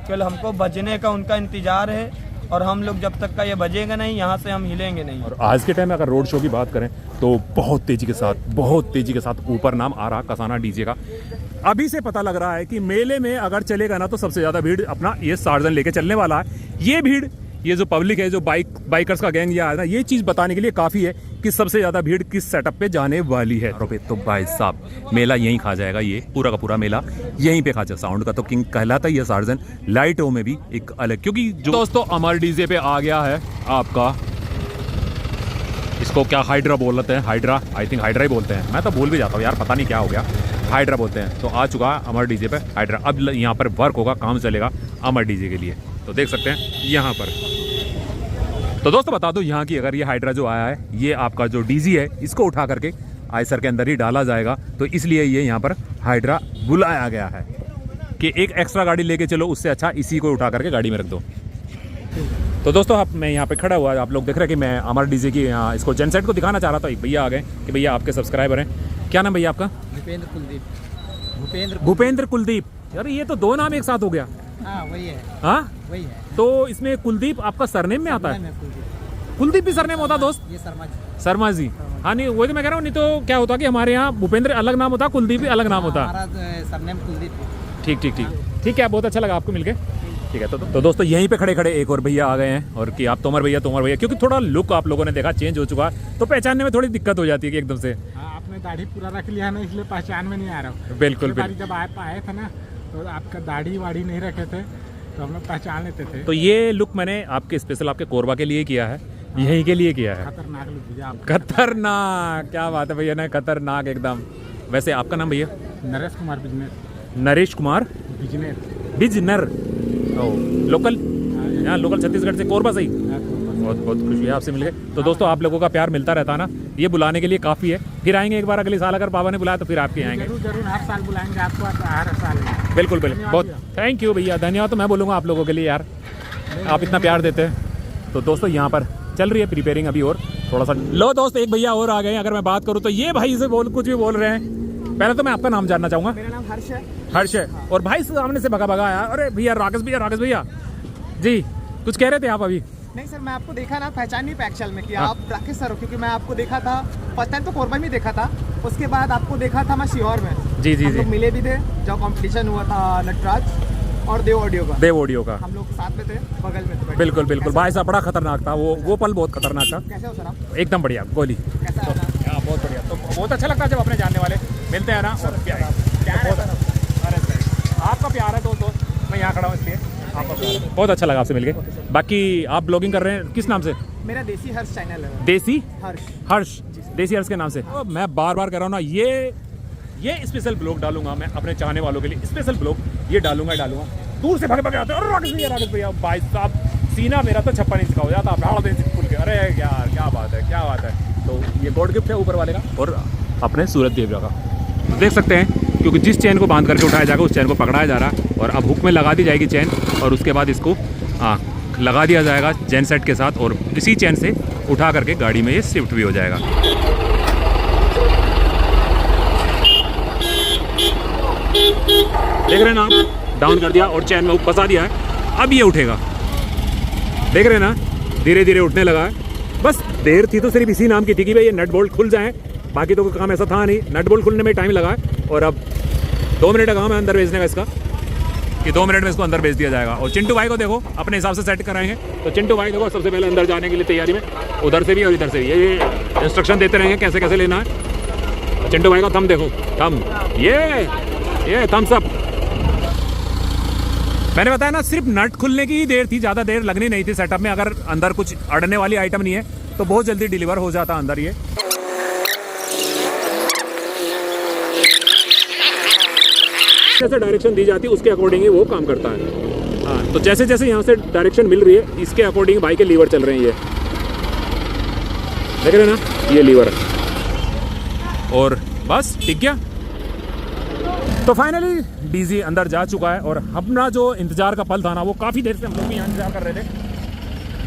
केवल हमको बजने का उनका इंतजार है और हम लोग जब तक का ये बजेगा नहीं यहाँ से हम हिलेंगे नहीं। और आज के टाइम में अगर रोड शो की बात करें तो बहुत तेजी के साथ ऊपर नाम आ रहा कसाना डीजे का। अभी से पता लग रहा है कि मेले में अगर चलेगा ना तो सबसे ज़्यादा भीड़ अपना ये सार्जन लेके चलने वाला है। ये भीड़, ये जो पब्लिक है, जो बाइकर्स का गैंग यहाँ है ना, ये चीज़ बताने के लिए काफ़ी है कि सबसे ज़्यादा भीड़ किस सेटअप पे जाने वाली है। तो भाई साहब मेला यहीं खा जाएगा, ये पूरा का पूरा मेला यहीं पे खा जाएगा। साउंड का तो किंग कहलाता ही है सार्जन, लाइटों में भी एक अलग, क्योंकि जो दोस्तों अमर डीजे पे आ गया है आपका, इसको क्या हाइड्रा बोलते हैं, हाइड्रा, आई थिंक हाइड्रा ही बोलते हैं, मैं तो भूल भी जाता हूँ यार, पता नहीं क्या हो गया, हाइड्रा बोलते हैं। तो आ चुका है अमर डीजे पे हाइड्रा। अब यहाँ पर वर्क होगा, काम चलेगा अमर डीजे के लिए, तो देख सकते हैं यहाँ पर। तो दोस्तों बता दूं यहाँ की, अगर ये हाइड्रा जो आया है, ये आपका जो डीजी है इसको उठा करके आयसर के अंदर ही डाला जाएगा, तो इसलिए ये यहाँ पर हाइड्रा बुलाया गया है कि एक एक्स्ट्रा गाड़ी लेके चलो, उससे अच्छा इसी को उठा करके गाड़ी में रख दो। तो दोस्तों मैं यहाँ पे खड़ा हुआ, आप लोग देख रहे हैं कि मैं अमर डीजे की यहाँ इसको जेनसेट को दिखाना चाह रहा था। एक भैया आ गए कि भैया आपके सब्सक्राइबर हैं, क्या नाम भैया आपका? भूपेंद्र कुलदीप। यार ये तो दो नाम एक साथ हो गया। हाँ वही है। हाँ वही है। तो इसमें कुलदीप आपका सरनेम में आता है? कुलदीप भी सरनेम होता दोस्त? ये शर्मा जी। हाँ नहीं वही तो मैं कह रहा हूँ, नहीं तो क्या होता कि हमारे यहाँ भूपेंद्र अलग नाम होता, कुलदीप भी अलग नाम होता। सरनेम कुलदीप। ठीक है, बहुत अच्छा लगा आपको मिलके। ठीक है, तो दोस्तों यहीं पे खड़े खड़े एक और भैया आ गए हैं, और कि आप तोमर भैया, क्योंकि थोड़ा लुक आप लोगों ने देखा चेंज हो चुका है, तो पहचानने में थोड़ी दिक्कत हो जाती है कि एकदम से। हाँ, आपने दाढ़ी पूरा रख लिया ना, इसलिए पहचान में नहीं आ रहा हूँ। बिल्कुल। जब आप आए थे ना तो आपका दाढ़ी वाड़ी नहीं रखे थे, तो हम लोग पहचान लेते थे। तो ये लुक मैंने आपके स्पेशल आपके कोरबा के लिए किया है, यहीं के लिए किया है। खतरनाक लुक भैया, खतरनाक, क्या बात है भैया ने, खतरनाक एकदम। वैसे आपका नाम भैया? नरेश कुमार बिजनेस। नरेश कुमार बिजनर। लोकल यहाँ लोकल छत्तीसगढ़ से, कोरबा से ही। बहुत बहुत खुशी है आपसे मिलके। तो दोस्तों आप लोगों का प्यार मिलता रहता है ना, ये बुलाने के लिए काफ़ी है। फिर आएंगे एक बार, अगले साल अगर बाबा ने बुलाया तो फिर आपके आएंगे। जरूर हर साल बुलाएंगे आपको, हर साल। बिल्कुल, बहुत थैंक यू भैया, धन्यवाद। तो मैं बोलूँगा आप लोगों के लिए यार, आप इतना प्यार देते हैं। तो दोस्तों यहाँ पर चल रही है प्रिपेयरिंग अभी, और थोड़ा सा लो दोस्त एक भैया और आ गए। अगर मैं बात करूँ तो ये भाई से कुछ भी बोल रहे हैं। पहले तो मैं आपका नाम जानना चाहूँगा। मेरा नाम हर्ष है। हर्ष है। और भाई सामने से भगा आया, अरे भैया राकेश भैया जी, कुछ कह रहे थे आप अभी? नहीं सर, मैं आपको देखा ना, पहचान नहीं पाया एक्चुअल में कि आप राकेश सर हो, क्योंकि मैं आपको देखा था फर्स्ट टाइम तो कोरबा में देखा था, उसके बाद आपको देखा था मैं सीहोर में। जी। हम लोग मिले भी थे जब कंपटीशन हुआ था नटराज और देव ऑडियो का हम लोग साथ में थे, बगल में थे। बिल्कुल भाई साहब, बड़ा खतरनाक था वो पल, बहुत खतरनाक था। कैसे हो सर आप? एकदम बढ़िया, गोली कैसा है? बहुत बढ़िया। तो बहुत अच्छा लगता है जब अपने जानने वाले मिलते हैं ना। आपका प्यार है दोस्तों, मैं यहाँ खड़ा हूँ इसलिए बहुत अच्छा लगा आपसे मिलके। बाकी आप ब्लॉगिंग कर रहे हैं किस नाम से? मेरा देसी हर्ष चैनल है। देसी हर्ष देसी हर्ष के नाम से। तो मैं बार कह रहा हूँ ना, ये स्पेशल ब्लॉग डालूंगा मैं अपने चाहने वालों के लिए, स्पेशल ब्लॉग ये डालूंगा। दूर से भागे आते हैं, राकेश भैया भाई साहब, सीना मेरा तो 56 इंच का हो जाता खुल के। अरे यार क्या बात है। तो ये गॉड गिफ्ट है ऊपर वाले का, और अपने सूरज देवरा का देख सकते हैं, क्योंकि जिस चैन को बांध करके उठाया जाएगा उस चैन को पकड़ाया जा रहा है, और अब हुक में लगा दी जाएगी चैन, और उसके बाद इसको लगा दिया जाएगा चैन सेट के साथ, और इसी चैन से उठा करके गाड़ी में ये शिफ्ट भी हो जाएगा। देख रहे हैं ना आप, डाउन कर दिया और चैन में फंसा दिया है, अब ये उठेगा। देख रहे हैं ना, धीरे धीरे उठने लगा है। बस देर थी तो सिर्फ इसी नाम की थी कि भाई ये नट बोल्ट खुल जाएं, बाकी तो कोई काम ऐसा था नहीं। नट बोल्ट खुलने में टाइम लगा है, और अब 2 मिनट का काम है अंदर भेजने का इसका, कि 2 मिनट में इसको अंदर भेज दिया जाएगा। और चिंटू भाई को देखो अपने हिसाब से सेट कराएंगे, तो चिंटू भाई देखो सबसे पहले अंदर जाने के लिए तैयारी में, उधर से भी और इधर से भी ये इंस्ट्रक्शन देते रहेंगे कैसे कैसे लेना है। चिंटू भाई का थंब देखो, थंब ये थम्स अप। मैंने बताया ना, सिर्फ नट खुलने की ही देर थी, ज़्यादा देर लगनी नहीं थी सेटअप में। अगर अंदर कुछ अड़ने वाली आइटम नहीं है तो बहुत जल्दी डिलीवर हो जाता अंदर ये। जैसे डायरेक्शन दी जाती है उसके अकॉर्डिंग ही वो काम करता है। हाँ, तो जैसे जैसे यहाँ से डायरेक्शन मिल रही है इसके अकॉर्डिंग भाई के लीवर चल रहे हैं। ये देख रहे हैं ना, ये लीवर, और बस टिक गया। तो फाइनली डीजी अंदर जा चुका है, और अपना जो इंतजार का पल था ना, वो काफ़ी देर से हम लोग भी यहाँ इंतजार कर रहे थे।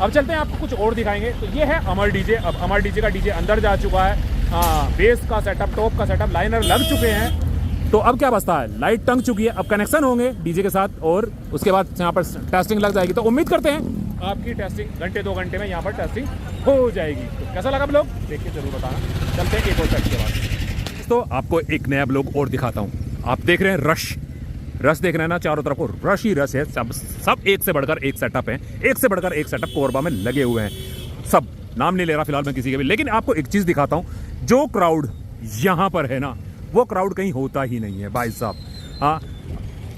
अब चलते हैं, आपको कुछ और दिखाएंगे। तो ये है अमर डीजे। अब अमर डीजे का डीजे अंदर जा चुका है। हाँ, बेस का सेटअप, टॉप का सेटअप, लाइनर लग चुके हैं, तो अब क्या बचता है, लाइट टंग चुकी है, अब कनेक्शन होंगे डीजे के साथ और उसके बाद यहाँ पर टेस्टिंग लग जाएगी। तो उम्मीद करते हैं आपकी टेस्टिंग घंटे 2 घंटे में यहाँ पर टेस्टिंग हो जाएगी। तो कैसा लगा ब्लॉग देख के जरूर बताना। चलते हैं एक और सेट के बाद। तो आपको एक नया ब्लॉग और दिखाता हूँ। आप देख रहे हैं रश देख रहे हैं ना, चारों तरफ रश ही रश है। सब एक से बढ़कर एक सेटअप है, एक से बढ़कर एक सेटअप कोरबा में लगे हुए हैं। सब नाम नहीं ले रहा फिलहाल मैं किसी के भी, लेकिन आपको एक चीज़ दिखाता हूँ। जो क्राउड यहाँ पर है ना, वो क्राउड कहीं होता ही नहीं है भाई साहब। हाँ,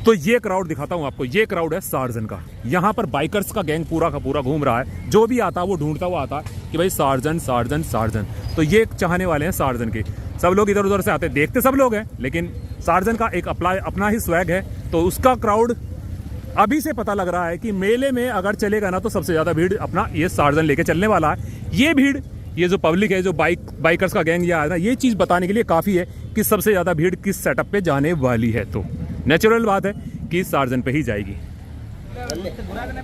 तो ये क्राउड दिखाता हूँ आपको। ये क्राउड है सार्जन का। यहाँ पर बाइकर्स का गैंग पूरा का पूरा घूम रहा है। जो भी आता है वो ढूंढता हुआ आता है कि भाई सार्जन सार्जन सार्जन। तो ये चाहने वाले हैं सार्जन के। सब लोग इधर उधर से आते हैं, देखते सब लोग हैं, लेकिन सार्जन का एक अपना ही स्वैग है। तो उसका क्राउड अभी से पता लग रहा है कि मेले में अगर चलेगा ना तो सबसे ज़्यादा भीड़ अपना ये सार्जन लेके चलने वाला है। ये भीड़, ये जो पब्लिक है, जो बाइकर्स का गैंग यहाँ है ना, ये चीज़ बताने के लिए काफ़ी है कि सबसे ज़्यादा भीड़ किस सेटअप पे जाने वाली है। तो नेचुरल बात है कि सार्जन पे ही जाएगी।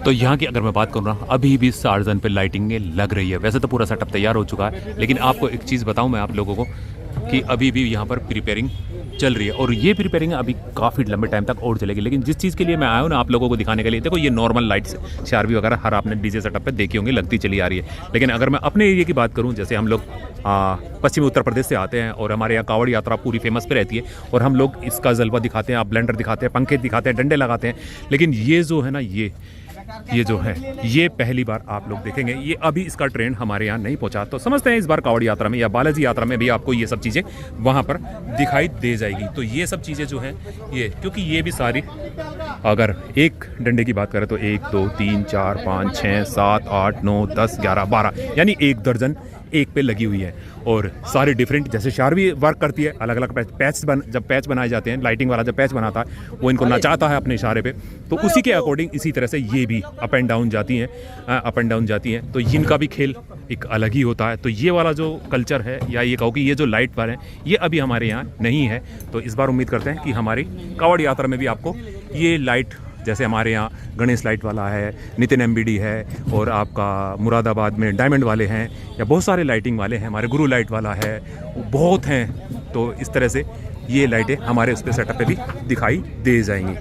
तो यहाँ की अगर मैं बात करूँ ना, अभी भी सार्जन पे लाइटिंग लग रही है। वैसे तो पूरा सेटअप तैयार हो चुका है, लेकिन आपको एक चीज़ बताऊँ मैं आप लोगों को कि अभी भी यहाँ पर प्रिपेयरिंग चल रही है और ये प्रिपेयरिंग अभी काफ़ी लंबे टाइम तक और चलेगी। लेकिन जिस चीज़ के लिए मैं आया हूँ ना आप लोगों को दिखाने के लिए, देखो ये नॉर्मल लाइट्स शारवी वगैरह हर आपने डीजे सेटअप पे देखी होंगी, लगती चली आ रही है। लेकिन अगर मैं अपने एरिया की बात करूँ, जैसे हम लोग पश्चिमी उत्तर प्रदेश से आते हैं और हमारे यहाँ कावड़ यात्रा पूरी फेमस पे रहती है और हम लोग इसका जलवा दिखाते हैं, आप ब्लेंडर दिखाते हैं, पंखे दिखाते हैं, डंडे लगाते हैं। लेकिन ये जो है ना, ये जो है ये पहली बार आप लोग देखेंगे। ये अभी इसका ट्रेंड हमारे यहाँ नहीं पहुँचा। तो समझते हैं इस बार कावड़ यात्रा में या बालाजी यात्रा में भी आपको ये सब चीज़ें वहाँ पर दिखाई दे जाएगी। तो ये सब चीज़ें जो हैं ये, क्योंकि ये भी सारी, अगर एक डंडे की बात करें तो 1 2 3 4 5 6 7 8 9 10 11 12 यानी 1 दर्जन एक पे लगी हुई है। और सारे डिफरेंट, जैसे शारवी वर्क करती है, अलग अलग जब पैच बनाए जाते हैं, लाइटिंग वाला जब पैच बनाता है वो इनको नचाता है अपने इशारे पे, तो उसी के अकॉर्डिंग इसी तरह से ये भी अप एंड डाउन जाती हैं। तो इनका भी खेल एक अलग ही होता है। तो ये वाला जो कल्चर है, या ये कहो कि ये जो लाइट पर है, ये अभी हमारे यहाँ नहीं है। तो इस बार उम्मीद करते हैं कि हमारी कावड़ यात्रा में भी आपको ये लाइट, जैसे हमारे यहाँ गणेश लाइट वाला है, नितिन एमबीडी है, और आपका मुरादाबाद में डायमंड वाले हैं, या बहुत सारे लाइटिंग वाले हैं, हमारे गुरु लाइट वाला है, बहुत हैं। तो इस तरह से ये लाइटें हमारे उस पे सेटअप पे भी दिखाई दे जाएंगी।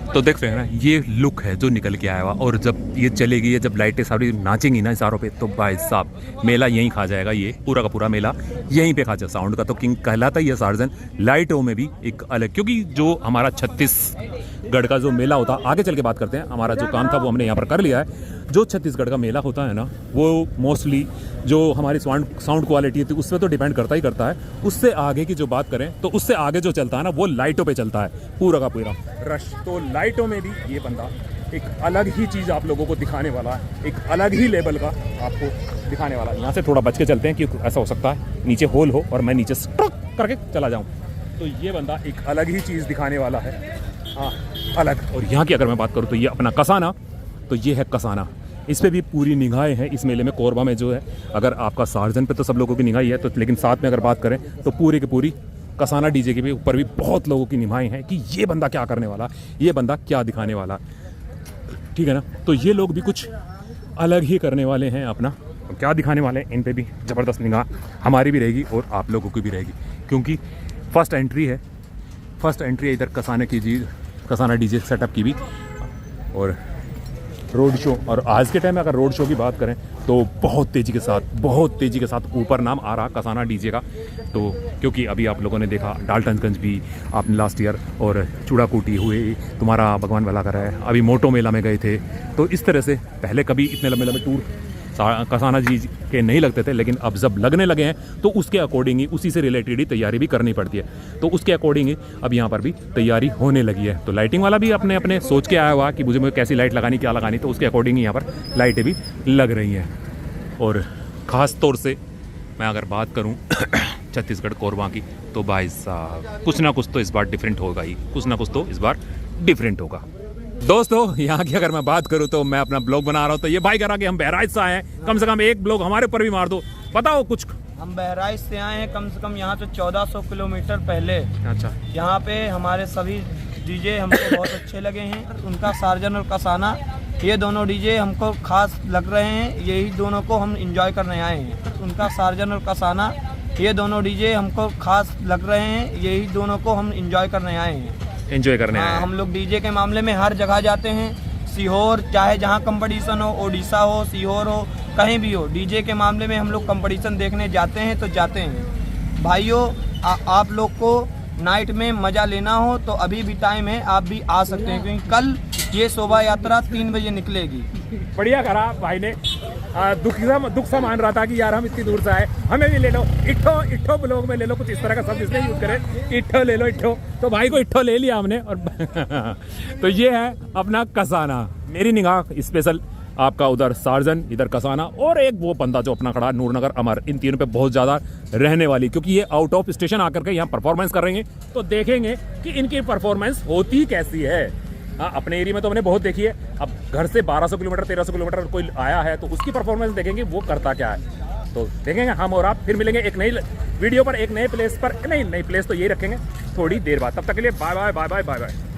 तो देख रहे हैं ना, ये लुक है जो निकल के आया हुआ। और जब ये चलेगी, जब लाइटें सारी नाचेंगी ना इशारों पे, तो भाई साहब मेला यहीं खा जाएगा। ये पूरा का पूरा मेला यहीं पे खा जाएगा। साउंड का तो किंग कहलाता ही है सार्जन। लाइटों में भी एक अलग, क्योंकि जो हमारा छत्तीसगढ़ का जो मेला होता है, आगे चल के बात करते हैं। हमारा जो काम था वो हमने यहाँ पर कर लिया है। जो छत्तीसगढ़ का मेला होता है ना, वो मोस्टली जो हमारी साउंड क्वालिटी थी उस पर तो डिपेंड करता ही करता है। उससे आगे की जो बात करें तो उससे आगे जो चलता है ना, वो लाइटों पे चलता है पूरा का पूरा रश। तो लाइटों में भी ये बंदा एक अलग ही चीज़ आप लोगों को दिखाने वाला है, एक अलग ही लेवल का आपको दिखाने वाला है। यहाँ से थोड़ा बच के चलते हैं, क्योंकि ऐसा हो सकता है नीचे होल हो और मैं नीचे स्ट्रक करके चला जाऊँ। तो ये बंदा एक अलग ही चीज़ दिखाने वाला है, हाँ अलग। और यहाँ की अगर मैं बात करूँ तो ये अपना कसाना, तो ये है कसाना। इस पे भी पूरी निगाहें हैं इस मेले में, कोरबा में जो है। अगर आपका सार्जन पे तो सब लोगों की निगाह है, तो लेकिन साथ में अगर बात करें तो पूरी की पूरी कसाना डीजे के भी ऊपर भी बहुत लोगों की निगाहें हैं कि ये बंदा क्या करने वाला, ये बंदा क्या दिखाने वाला, ठीक है ना। तो ये लोग भी कुछ अलग ही करने वाले हैं अपना, तो क्या दिखाने वाले हैं, इन पे भी ज़बरदस्त निगाह हमारी भी रहेगी और आप लोगों की भी रहेगी। क्योंकि फर्स्ट एंट्री है इधर कसाना की जी, कसाना डीजे सेटअप की भी। और रोड शो, और आज के टाइम में अगर रोड शो की बात करें तो बहुत तेज़ी के साथ ऊपर नाम आ रहा कसाना डीजे का। तो क्योंकि अभी आप लोगों ने देखा डाल्टनगंज भी आपने लास्ट ईयर, और चूड़ाकूटी हुए, तुम्हारा भगवान भला कर है, अभी मोटो मेला में गए थे। तो इस तरह से पहले कभी इतने लंबे टूर कसाना जी के नहीं लगते थे, लेकिन अब जब लगने लगे हैं तो उसके अकॉर्डिंग ही, उसी से रिलेटेड ही तैयारी भी करनी पड़ती है। तो उसके अकॉर्डिंग ही अब यहाँ पर भी तैयारी होने लगी है। तो लाइटिंग वाला भी अपने सोच के आया हुआ कि मुझे कैसी लाइट लगानी, क्या लगानी, तो उसके अकॉर्डिंग ही यहाँ पर लाइटें भी लग रही हैं। और ख़ास तौर से मैं अगर बात करूँ छत्तीसगढ़ कोरबा की, तो भाई साहब कुछ ना कुछ तो इस बार डिफरेंट होगा ही, कुछ ना कुछ तो इस बार डिफरेंट होगा। दोस्तों यहाँ की अगर मैं बात करूँ तो मैं अपना ब्लॉग बना रहा हूँ, तो ये भाई कह रहा कि हम बहराइच से आए हैं, कम से कम एक ब्लॉग हमारे ऊपर भी मार दो, बताओ कुछ। हम बहराइच से आए हैं, कम से कम यहाँ से 1400 किलोमीटर पहले। अच्छा, यहाँ पे हमारे सभी डीजे हमको बहुत अच्छे लगे हैं। उनका सार्जन और कसाना, ये दोनों डीजे हमको खास लग रहे हैं, यही दोनों को हम इंजॉय करने आए हैं। उनका सार्जन और कसाना ये दोनों डीजे हमको खास लग रहे हैं, यही दोनों को हम इंजॉय करने आए हैं। एंजॉय करने आए हाँ, हैं। हम लोग डीजे के मामले में हर जगह जाते हैं, सीहोर चाहे जहाँ कंपटीशन हो, ओडिशा हो, सीहोर हो, कहीं भी हो, डीजे के मामले में हम लोग कंपटीशन देखने जाते हैं तो जाते हैं। भाइयों आप लोग को नाइट में मज़ा लेना हो तो अभी भी टाइम है, आप भी आ सकते हैं, क्योंकि कल ये शोभा यात्रा 3 बजे निकलेगी। बढ़िया करा भाई ने। दुख सा मान रहा था कि यार हम इतनी दूर से आए, हमें भी ले लो, इट्ठो ब्लॉग में ले लो, कुछ इस तरह का शब्द इसलिए यूज करें, इट्ठो ले लो, इट्ठो। तो भाई को इट्ठो ले लिया हमने और तो ये है अपना कसाना। मेरी निगाह स्पेशल आपका उधर सार्जन, इधर कसाना, और एक वो बंदा जो अपना खड़ा नूरनगर अमर, इन तीनों पे बहुत ज़्यादा रहने वाली, क्योंकि ये आउट ऑफ स्टेशन आकर के यहाँ परफॉर्मेंस कर रहे हैं, तो देखेंगे कि इनकी परफॉर्मेंस होती कैसी है। हाँ, अपने एरिया में तो हमने बहुत देखी है, अब घर से 1200 किलोमीटर 1300 किलोमीटर कोई आया है तो उसकी परफॉर्मेंस देखेंगे वो करता क्या है। तो देखेंगे हम और आप, फिर मिलेंगे एक नई वीडियो पर, एक नए प्लेस पर। नई प्लेस तो यही रखेंगे थोड़ी देर बाद। तब तक के लिए bye bye bye bye bye bye.